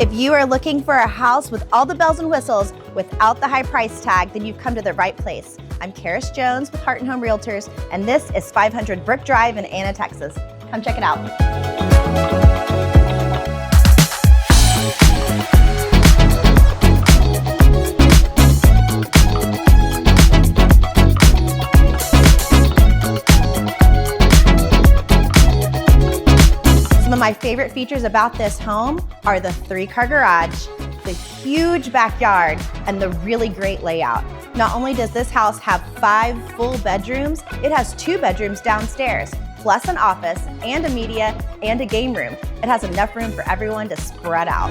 If you are looking for a house with all the bells and whistles without the high price tag, then you've come to the right place. I'm Karis Jones with Heart and Home Realtors, and this is 500 Brook Drive in Anna, Texas. Come check it out. Some of my favorite features about this home are the 3-car garage, the huge backyard, and the really great layout. Not only does this house have 5 full bedrooms, it has 2 bedrooms downstairs, plus an office and a media and a game room. It has enough room for everyone to spread out.